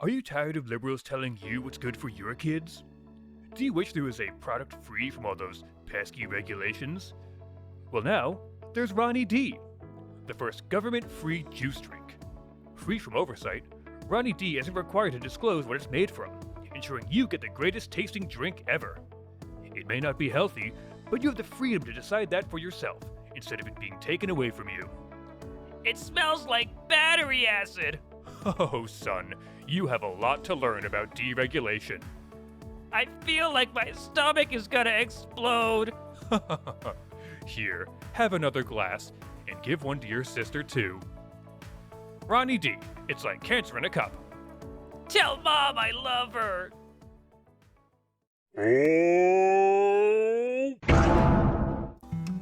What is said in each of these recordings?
Are you tired of liberals telling you what's good for your kids? Do you wish there was a product free from all those pesky regulations? Well, now, there's Ronnie D, the first government-free juice drink. Free from oversight, Ronnie D isn't required to disclose what it's made from, ensuring you get the greatest tasting drink ever. It may not be healthy, but you have the freedom to decide that for yourself, instead of it being taken away from you. It smells like battery acid. Oh, son, you have a lot to learn about deregulation. I feel like my stomach is gonna explode. Here, have another glass, and give one to your sister too. Ronnie D, it's like cancer in a cup. Tell Mom I love her.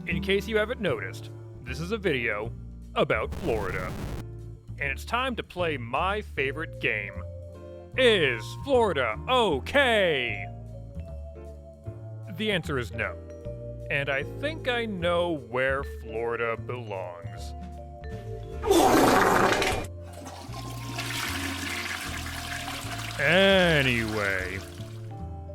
In case you haven't noticed, this is a video about Florida. And it's time to play my favorite game. Is Florida okay? The answer is no. And I think I know where Florida belongs. Anyway,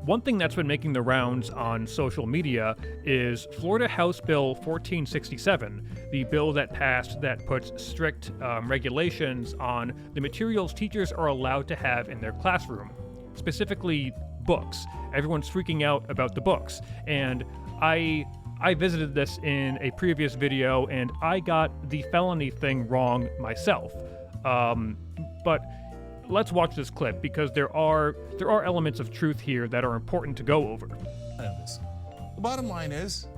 one thing that's been making the rounds on social media is Florida House Bill 1467, the bill that passed that puts strict regulations on the materials teachers are allowed to have in their classroom, specifically books. Everyone's freaking out about the books, and I visited this in a previous video, and I got the felony thing wrong myself. But let's watch this clip because there are elements of truth here that are important to go over. The bottom line is,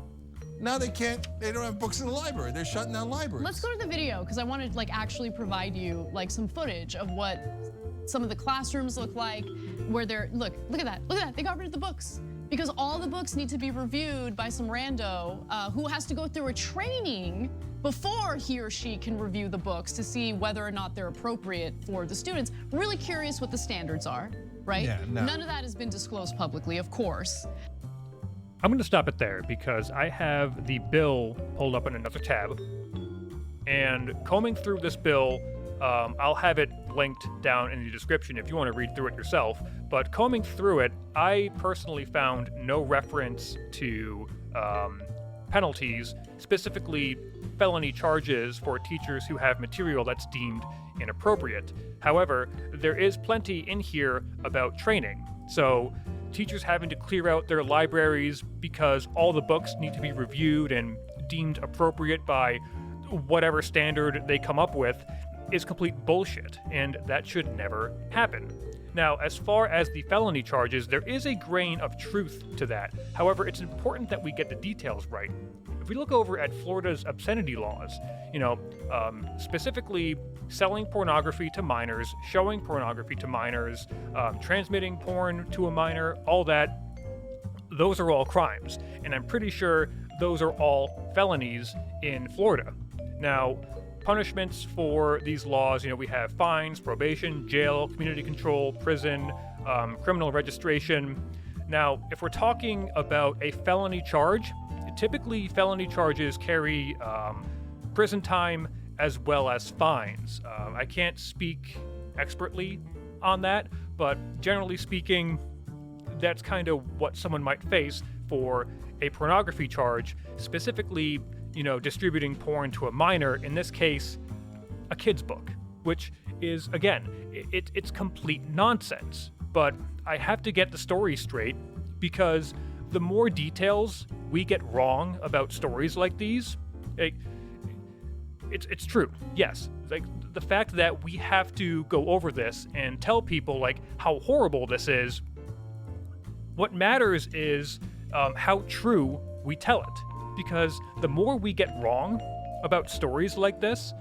now they don't have books in the library. They're shutting down libraries. Let's go to the video because I want to actually provide you some footage of what some of the classrooms look like, where look at that, they got rid of the books. Because all the books need to be reviewed by some rando who has to go through a training before he or she can review the books to see whether or not they're appropriate for the students. Really curious what the standards are, right? Yeah, no. None of that has been disclosed publicly, of course. I'm going to stop it there because I have the bill pulled up in another tab. And combing through this bill, I'll have it linked down in the description if you want to read through it yourself. But combing through it, I personally found no reference to penalties, specifically felony charges for teachers who have material that's deemed inappropriate. However, there is plenty in here about training. So teachers having to clear out their libraries because all the books need to be reviewed and deemed appropriate by whatever standard they come up with is complete bullshit, and that should never happen. Now, as far as the felony charges, there is a grain of truth to that. However, it's important that we get the details right. If we look over at Florida's obscenity laws, specifically selling pornography to minors, showing pornography to minors, transmitting porn to a minor, all that, those are all crimes. And I'm pretty sure those are all felonies in Florida. Now, punishments for these laws, we have fines, probation, jail, community control, prison, criminal registration. Now, if we're talking about a felony charge, typically felony charges carry prison time as well as fines. I can't speak expertly on that, but generally speaking, that's kind of what someone might face for a pornography charge, specifically distributing porn to a minor, in this case, a kid's book, which is, again, it's complete nonsense. But I have to get the story straight because the more details we get wrong about stories like these, it's true, yes. The fact that we have to go over this and tell people how horrible this is, what matters is how true we tell it. Because the more we get wrong about stories like this,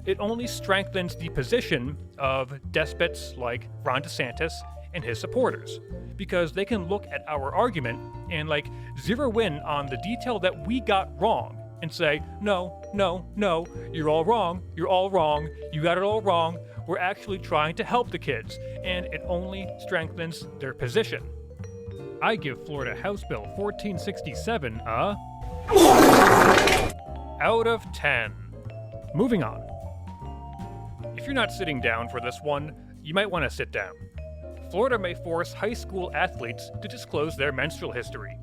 it only strengthens the position of despots like Ron DeSantis and his supporters. Because they can look at our argument and zero in on the detail that we got wrong and say, no, you're all wrong, you got it all wrong, we're actually trying to help the kids, and it only strengthens their position. I give Florida House Bill 1467 a out of 10. Moving on. If you're not sitting down for this one, you might want to sit down. Florida may force high school athletes to disclose their menstrual history.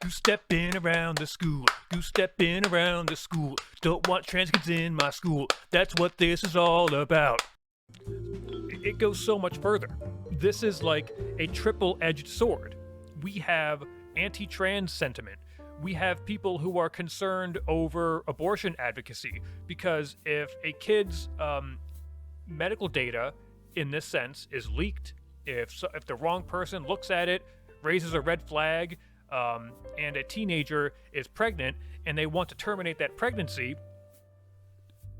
Goose-stepping around the school, goose-stepping around the school. Don't want trans kids in my school, that's what this is all about. It goes so much further. This is like a triple-edged sword. We have anti-trans sentiment. We have people who are concerned over abortion advocacy, because if a kid's medical data, in this sense, is leaked, if the wrong person looks at it, raises a red flag, and a teenager is pregnant and they want to terminate that pregnancy,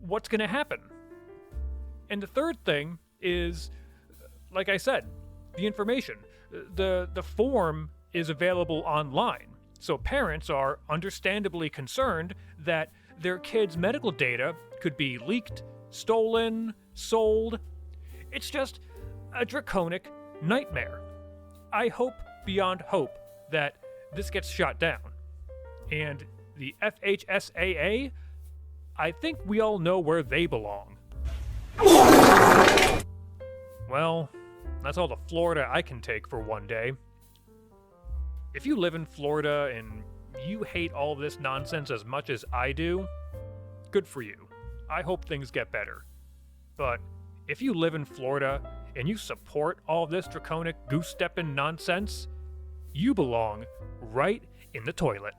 what's going to happen? And the third thing is, like I said, the information. The form is available online, so parents are understandably concerned that their kids' medical data could be leaked, stolen, sold. It's just a draconic nightmare. I hope beyond hope that this gets shot down. And the FHSAA, I think we all know where they belong. Well, that's all the Florida I can take for one day. If you live in Florida and you hate all this nonsense as much as I do, good for you. I hope things get better. But if you live in Florida and you support all this draconic goose-stepping nonsense, you belong right in the toilet.